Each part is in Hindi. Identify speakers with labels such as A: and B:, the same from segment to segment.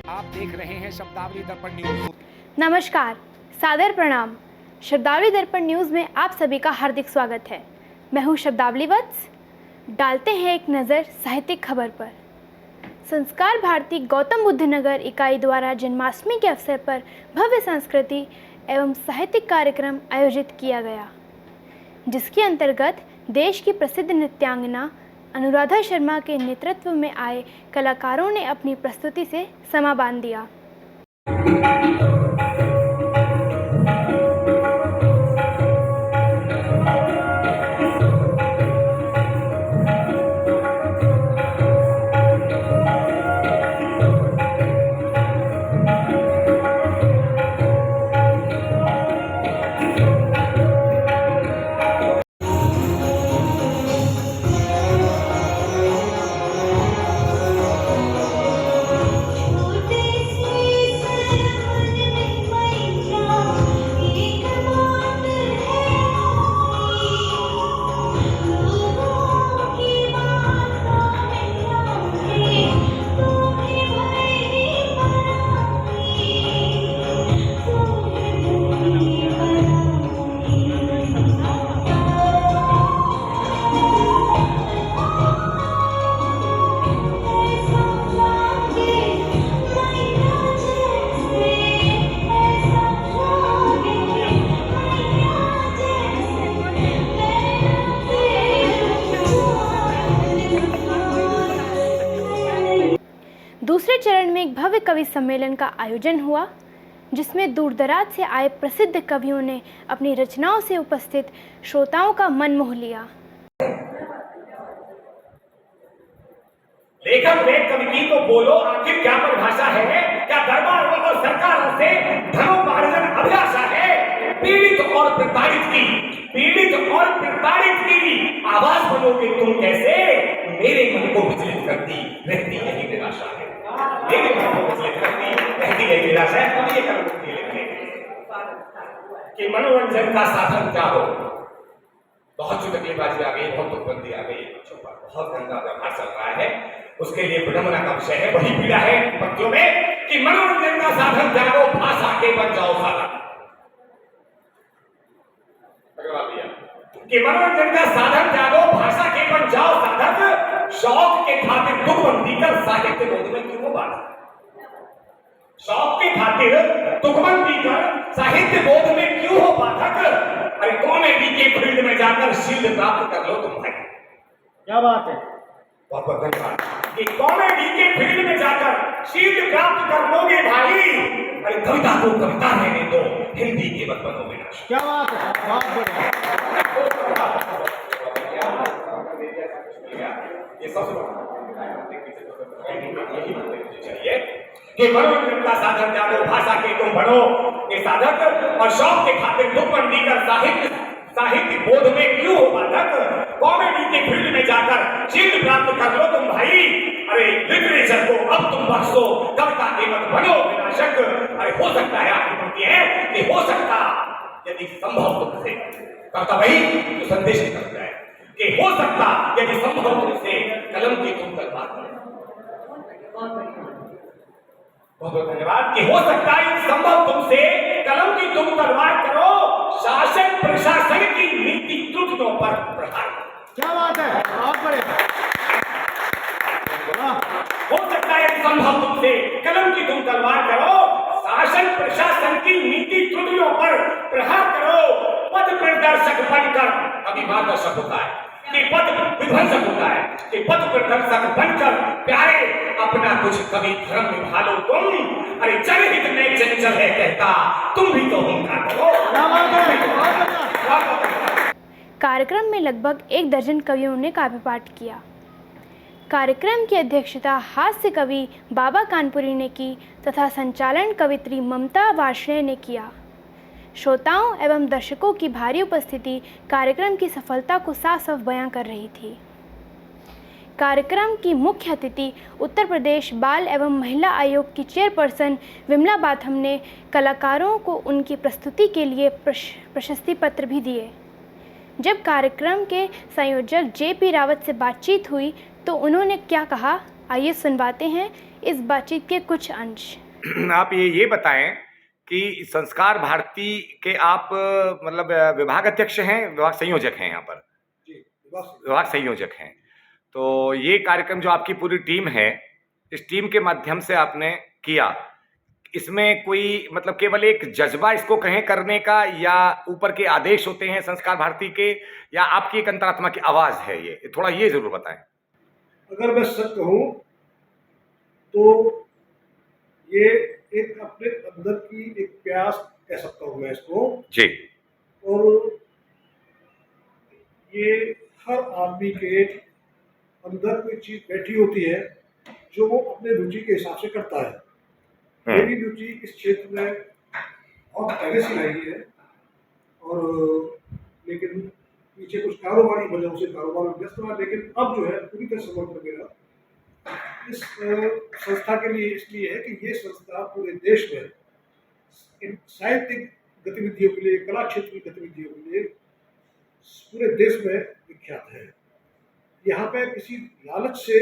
A: आप देख रहे हैं शब्दावली दर्पण न्यूज।
B: नमस्कार, सादर प्रणाम। शब्दावली दर्पण न्यूज में आप सभी का हार्दिक स्वागत है। मैं हूं शब्दावली वत्स। डालते हैं एक नज़र साहित्यिक खबर पर। संस्कार भारती गौतम बुद्ध नगर इकाई द्वारा जन्माष्टमी के अवसर पर भव्य सांस्कृतिक एवं साहित्यिक कार्यक्रम आयोजित किया गया, जिसके अंतर्गत देश की प्रसिद्ध नृत्यांगना अनुराधा शर्मा के नेतृत्व में आए कलाकारों ने अपनी प्रस्तुति से समा बांध दिया। दूसरे चरण में एक भव्य कवि सम्मेलन का आयोजन हुआ, जिसमें दूरदराज से आए प्रसिद्ध कवियों ने अपनी रचनाओं से उपस्थित श्रोताओं का मन मोह लिया।
C: लेखक वे कवि की तो बोलो, आखिर क्या परिभाषा है? क्या दरबार और सरकारों से धनोपार्जन अभिलाषा है? पीड़ित और प्रताड़ित की आवाज बनोगे तुम कैसे? मेरे मन को विचलित करती रहती यही निराशा है। मेरे मन को विचलित करती रहती यही निराशा है। अब ये कवि लिखते कि मनोरंजन का साधन क्या हो? बहुत चुटकलेबाजी आ गई, बहुत तुकबंदी आ गई, बहुत गंदा व्यवहार चल रहा है। उसके लिए विडंबना का विषय है, वही पीड़ा है पंक्तियों में कि मनोरंजन का साधन त्यागो, भाषा के बन जाओ साधक। कि मनोरंजन का साधन त्यागो, भाषा के बन जाओ साधक। शौक के खातिर तुकबंदी कर साहित्य बोध में क्यों बाधा? शौक के खातिर तुकबंदी कर साहित्य बोध में क्यों हो बाधक? अरे कॉमेडी के फील्ड में जाकर शील्ड प्राप्त कर लो तुम भाई।
D: क्या बात है?
C: बहुत बहुत धन्यवाद। कि कॉमेडी के फील्ड में जाकर शील्ड प्राप्त कर लोगे भाई। अरे कविता को कविता रहने दो, हिंदी के मत बनो विनाश।
D: क्या बात है? बहुत बढ़िया।
C: ये सब चाहिए कि मनोरंजन का साधन त्यागो, भाषा के तुम बनो ये साधक। और शौक के खातिर तुकबंदी कर साहित्य बोध में क्यों हो बाधक? कॉमेडी के फील्ड में जाकर शील्ड प्राप्त कर लो तुम भाई। अरे लिटरेचर को अब तुम बख्शो, कविता के मत बनो विनाशक। अरे हो सकता है, आपकी पंक्ति है कि हो सकता यदि संभव तुमसे, कविता भाई तो संदेश निकलता है कि हो सकता यदि संभव तुमसे कलम की तुम तलवार करो। बहुत बहुत धन्यवाद। कि हो सकता है संभव तुमसे कलम की तुम तलवार करो, शासन प्रशासन की नीति त्रुटियों पर प्रहार।
D: क्या बात है? बहुत बढ़िया।
C: हो सकता है संभव तुमसे कलम की तुम तलवार करो, शासन प्रशासन की नीति त्रुटियों पर प्रहार करो। पद प्रदर्शक बनकर, अभी मार्गदर्शक होता है कि पद विध्वंसक होता है, कि पद प्रदर्शक बनकर प्यारे अपना कुछ कवि धर्म निभा लो तुम। अरे जनहित में चंचल है कहता, तुम भी तो उनका करो।
B: कार्यक्रम में लगभग 1 दर्जन कवियों ने काव्य पाठ किया। कार्यक्रम की अध्यक्षता हास्य कवि बाबा कानपुरी ने की तथा संचालन कवित्री ममता वार्ष्णेय ने किया। श्रोताओं एवं दर्शकों की भारी उपस्थिति कार्यक्रम की सफलता को साफ साफ बयां कर रही थी। कार्यक्रम की मुख्य अतिथि उत्तर प्रदेश बाल एवं महिला आयोग की चेयरपर्सन विमला बाथम ने कलाकारों को उनकी प्रस्तुति के लिए प्रशस्ति पत्र भी दिए। जब कार्यक्रम के संयोजक JP रावत से बातचीत हुई तो उन्होंने क्या कहा, आइए सुनवाते हैं इस बातचीत के कुछ अंश।
C: आप ये बताएं कि संस्कार भारती के आप मतलब विभाग अध्यक्ष हैं, विभाग संयोजक हैं यहाँ पर?
D: जी,
C: विभाग संयोजक हैं। तो ये कार्यक्रम जो आपकी पूरी टीम है, इस टीम के माध्यम से आपने किया, इसमें कोई मतलब केवल एक जज्बा इसको कहें करने का, या ऊपर के आदेश होते हैं संस्कार भारती के, या आपकी एक अंतरात्मा की आवाज है? ये थोड़ा ये जरूर बताएं।
D: अगर मैं सच कहूँ तो ये एक अपने अंदर की एक प्यास कह सकता हूँ मैं इसको।
C: जी।
D: और ये हर आदमी के अंदर कोई चीज बैठी होती है जो वो अपने रुचि के हिसाब से करता है। मेरी रुचि इस क्षेत्र में बहुत पहले से रही है, और लेकिन पीछे कुछ कारोबारी वजहों से कारोबार में व्यस्त हुआ, लेकिन अब जो है पूरी तरह समर्पण मेरा इस संस्था के लिए इसलिए है कि ये संस्था पूरे देश में इन साहित्यिक गतिविधियों के लिए, कला क्षेत्र की गतिविधियों के लिए पूरे देश में विख्यात है। यहाँ पे किसी लालच से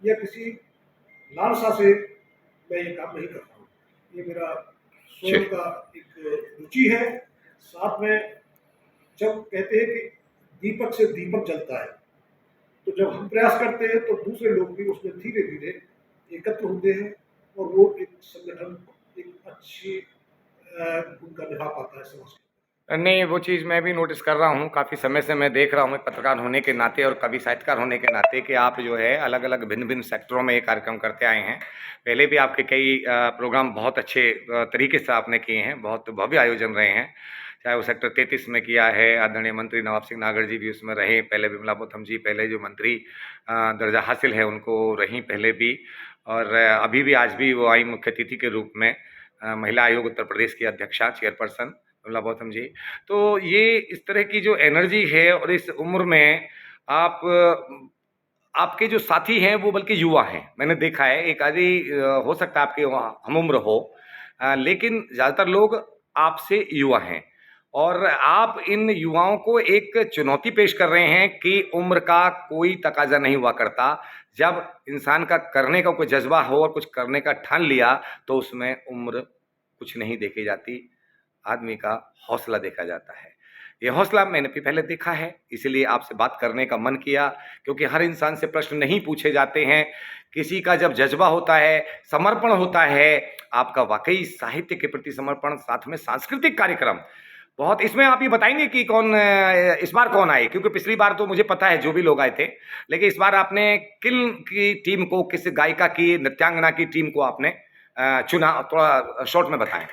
D: या किसी लालसा से मैं ये काम नहीं करता हूँ। ये मेरा स्वयं का एक रुचि है। साथ में जब कहते हैं कि दीपक से दीपक जलता है, तो जब हम प्रयास करते हैं तो दूसरे लोग भी उसमें धीरे धीरे एकत्र होते हैं, और वो एक संगठन एक अच्छी भूमिका निभा पाता है समाज में।
C: नहीं, वो चीज़ मैं भी नोटिस कर रहा हूँ, काफ़ी समय से मैं देख रहा हूँ, एक पत्रकार होने के नाते और कवि साहित्यकार होने के नाते, कि आप जो है अलग अलग भिन्न भिन्न सेक्टरों में ये कार्यक्रम करते आए हैं। पहले भी आपके कई प्रोग्राम बहुत अच्छे तरीके से आपने किए हैं, बहुत भव्य आयोजन रहे हैं। चाहे वो सेक्टर 33 में किया है, आदरणीय मंत्री नवाब सिंह नागर जी भी उसमें रहे, पहले विमला बोथम जी पहले जो मंत्री दर्जा हासिल है उनको रहीं पहले भी, और अभी भी आज भी वो आई मुख्य अतिथि के रूप में, महिला आयोग उत्तर प्रदेश की अध्यक्षा चेयरपर्सन विमला बोथम जी। तो ये इस तरह की जो एनर्जी है, और इस उम्र में आप आपके जो साथी हैं वो बल्कि युवा हैं, मैंने देखा है। एक आदि हो सकता है आपके हम उम्र हो, लेकिन ज़्यादातर लोग आपसे युवा हैं, और आप इन युवाओं को एक चुनौती पेश कर रहे हैं कि उम्र का कोई तकाजा नहीं हुआ करता। जब इंसान का करने का कोई जज्बा हो और कुछ करने का ठान लिया, तो उसमें उम्र कुछ नहीं देखी जाती, आदमी का हौसला देखा जाता है। ये हौसला मैंने भी पहले देखा है, इसीलिए आपसे बात करने का मन किया, क्योंकि हर इंसान से प्रश्न नहीं पूछे जाते हैं। किसी का जब जज्बा होता है, समर्पण होता है, आपका वाकई साहित्य के प्रति समर्पण, साथ में सांस्कृतिक कार्यक्रम बहुत। इसमें आप ये बताएंगे कि कौन इस बार कौन आए? क्योंकि पिछली बार तो मुझे पता है जो भी लोग आए थे, लेकिन इस बार आपने किन की टीम को, किस गायिका की, नृत्यांगना की टीम को आपने चुना? थोड़ा शॉर्ट में बताएं।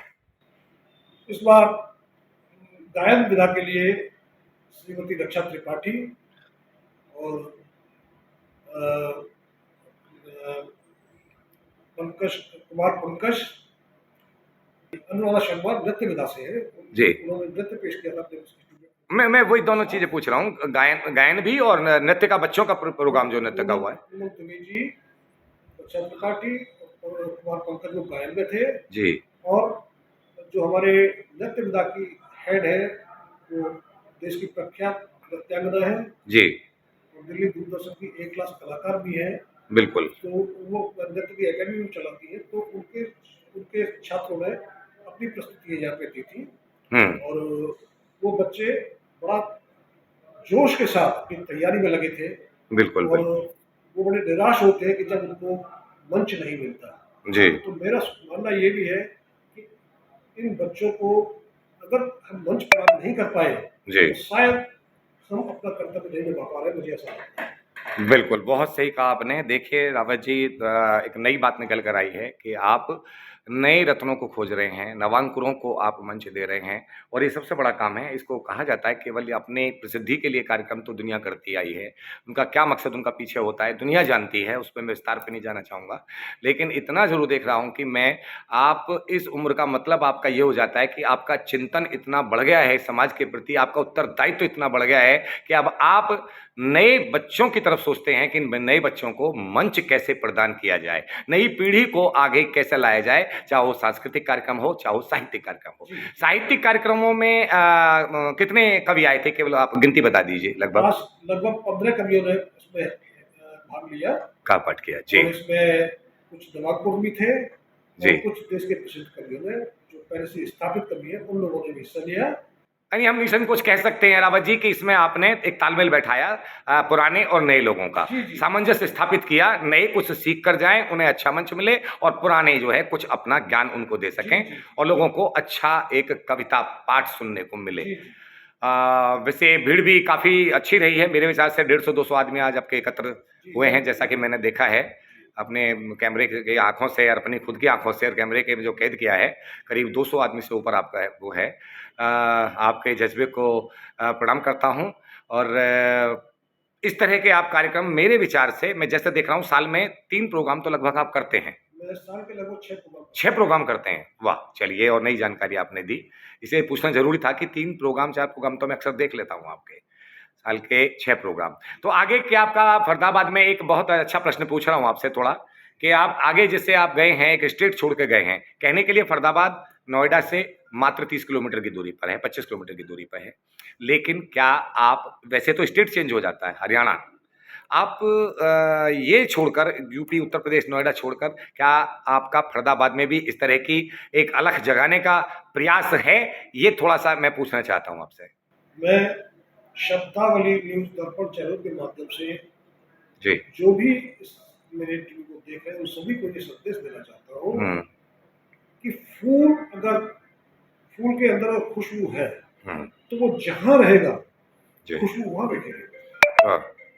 D: इस बार गायन विधा के लिए श्रीमती रक्षा त्रिपाठी और पंकज, अनुराधा शर्मा नृत्य विधा से है
C: जी।
D: उन्होंने नृत्य पेश किया था अपने स्टूडियो में।
C: मैं वही दोनों चीजें पूछ रहा हूँ, गायन भी और नृत्य का, बच्चों का प्रोग्राम जो नृत्य का हुआ है।
D: जी, रक्षा त्रिपाठी और कुमार पंकज लोग गायन में थे
C: जी।
D: और जो हमारे नृत्य विधा की हेड है वो देश की प्रख्यात नृत्यांगना है
C: जी।
D: और दिल्ली दूरदर्शन की A क्लास कलाकार भी है।
C: बिल्कुल।
D: तो वो नृत्य की एकेडमी में चलाती है, तो उनके छात्रों ने अपनी प्रस्तुति यहाँ पे दी थी, और वो बच्चे बड़ा जोश के साथ अपनी तैयारी में लगे थे।
C: बिल्कुल।
D: और वो बड़े निराश होते हैं कि जब उनको मंच नहीं मिलता।
C: जी।
D: तो मेरा मानना ये भी है कि इन बच्चों को अगर हम मंच प्रदान नहीं कर पाए
C: जी,
D: तो शायद हम अपना कर्तव्य नहीं निभा पा रहे, मुझे ऐसा लगता है।
C: बिल्कुल, बहुत सही कहा आपने। देखिए रावत जी, एक नई बात निकल कर आई है कि आप नए रत्नों को खोज रहे हैं, नवांकुरों को आप मंच दे रहे हैं, और ये सबसे बड़ा काम है। इसको कहा जाता है केवल अपने प्रसिद्धि के लिए कार्यक्रम तो दुनिया करती आई है, उनका क्या मकसद उनका पीछे होता है दुनिया जानती है, उस पर मैं विस्तार पे नहीं जाना चाहूँगा। लेकिन इतना ज़रूर देख रहा हूँ कि मैं आप इस उम्र का मतलब आपका ये हो जाता है कि आपका चिंतन इतना बढ़ गया है समाज के प्रति, आपका उत्तरदायित्व इतना बढ़ गया है कि अब आप नए बच्चों की तरफ सोचते हैं कि नए बच्चों को मंच कैसे प्रदान किया जाए, नई पीढ़ी को आगे कैसे लाया जाए, चाहे वो सांस्कृतिक कार्यक्रम हो, चाहे वो साहित्यिक कार्यक्रम हो। साहित्यिक कार्यक्रमों में कितने कवि आए थे? केवल आप गिनती बता दीजिए। लगभग
D: 15 कवियों ने उसमें भाग लिया
C: का पाठ किया जी।
D: और इसमें कुछ नवाबपुर भी थे
C: जी।
D: और कुछ देश के प्रसिद्ध कवियों ने जो पहले से स्थापित कवि है उन लोगों ने भी हिस्सा लिया।
C: यानी हम निशन कुछ कह सकते हैं रावत जी कि इसमें आपने एक तालमेल बैठाया पुराने और नए लोगों का,
D: जी, जी।
C: सामंजस्य स्थापित किया, नए कुछ सीख कर जाएं, उन्हें अच्छा मंच मिले और पुराने जो है कुछ अपना ज्ञान उनको दे सकें
D: जी, जी।
C: और लोगों को अच्छा एक कविता पाठ सुनने को मिले।
D: जी, जी।
C: वैसे भीड़ भी काफ़ी अच्छी रही है मेरे विचार से, 150-200 आदमी आज आपके एकत्र हुए हैं जैसा कि मैंने देखा है अपने कैमरे की आंखों से और अपनी खुद की आंखों से और कैमरे के जो कैद किया है, करीब 200 आदमी से ऊपर आपका है वो है। आपके जज्बे को प्रणाम करता हूं और इस तरह के आप कार्यक्रम मेरे विचार से मैं जैसे देख रहा हूं साल में 3 प्रोग्राम तो लगभग आप करते हैं।
D: मैं साल के लगभग
C: 6 प्रोग्राम करते हैं, वाह चलिए और नई जानकारी आपने दी, इसे पूछना जरूरी था कि 3 प्रोग्राम 4 प्रोग्राम तो मैं अक्सर देख लेता हूँ आपके, साल के 6 प्रोग्राम। तो आगे क्या आपका फरीदाबाद में एक बहुत अच्छा प्रश्न पूछ रहा हूँ आपसे थोड़ा कि आप आगे जैसे आप गए हैं एक स्टेट छोड़ के गए हैं, कहने के लिए फरीदाबाद नोएडा से मात्र 30 किलोमीटर की दूरी पर है, 25 किलोमीटर की दूरी पर है, लेकिन क्या आप वैसे तो स्टेट चेंज हो जाता है हरियाणा, आप ये छोड़कर यूपी उत्तर प्रदेश नोएडा छोड़कर क्या आपका फरीदाबाद में भी इस तरह की एक अलख जगाने का प्रयास है, ये थोड़ा सा मैं पूछना चाहता हूँ आपसे।
D: मैं शब्दावली न्यूज दर्पण चैनल के माध्यम से
C: जी।
D: जो भी इस मेरे टीवी को देख रहे हैं उन सभी को ये संदेश देना चाहता हूँ कि फूल के अंदर अगर खुशबू है तो वो जहाँ रहेगा खुशबू वहां बैठेगी,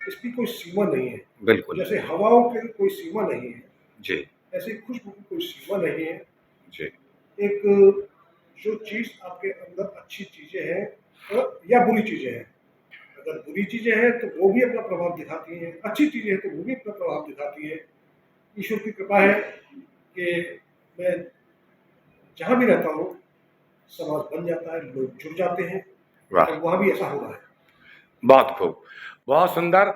D: इसकी कोई सीमा नहीं है।
C: बिल्कुल।
D: जैसे हवाओं की कोई सीमा नहीं है
C: जी,
D: ऐसे खुशबू की कोई सीमा नहीं है
C: जी।
D: एक जो चीज आपके अंदर अच्छी चीजें हैं या बुरी चीजें हैं, अगर बुरी चीजें हैं तो वो भी अपना प्रभाव दिखाती हैं, अच्छी चीजें हैं तो वो भी अपना प्रभाव दिखाती है। ईश्वर की कृपा है कि मैं जहाँ भी रहता हूँ समाज बन जाता है, लोग जुड़ जाते हैं और वहाँ भी ऐसा हो रहा है।
C: बहुत खूब, बहुत सुंदर।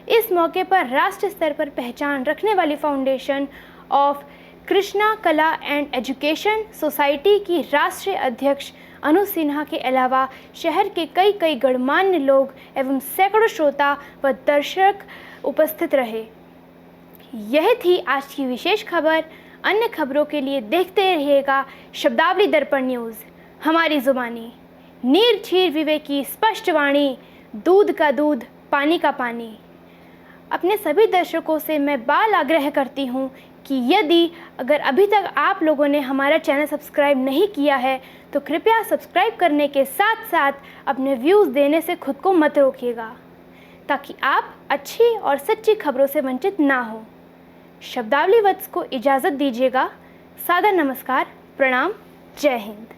B: इस मौके पर राष्ट्र स्तर पर पहचान रखने वाली फाउंडेशन ऑफ कृष्णा कला एंड एजुकेशन सोसाइटी की राष्ट्रीय अध्यक्ष अनु सिन्हा के अलावा शहर के कई गणमान्य लोग एवं सैकड़ों श्रोता व दर्शक उपस्थित रहे। यह थी आज की विशेष खबर। अन्य खबरों के लिए देखते रहिएगा शब्दावली दर्पण न्यूज़, हमारी जुबानी, नीर छीर विवेकी स्पष्ट वाणी, दूध का दूध पानी का पानी। अपने सभी दर्शकों से मैं बाल आग्रह करती हूँ कि यदि अगर अभी तक आप लोगों ने हमारा चैनल सब्सक्राइब नहीं किया है तो कृपया सब्सक्राइब करने के साथ साथ अपने व्यूज़ देने से खुद को मत रोकिएगा ताकि आप अच्छी और सच्ची खबरों से वंचित ना हो। शब्दावली वत्स को इजाज़त दीजिएगा। सादर नमस्कार, प्रणाम, जय हिंद।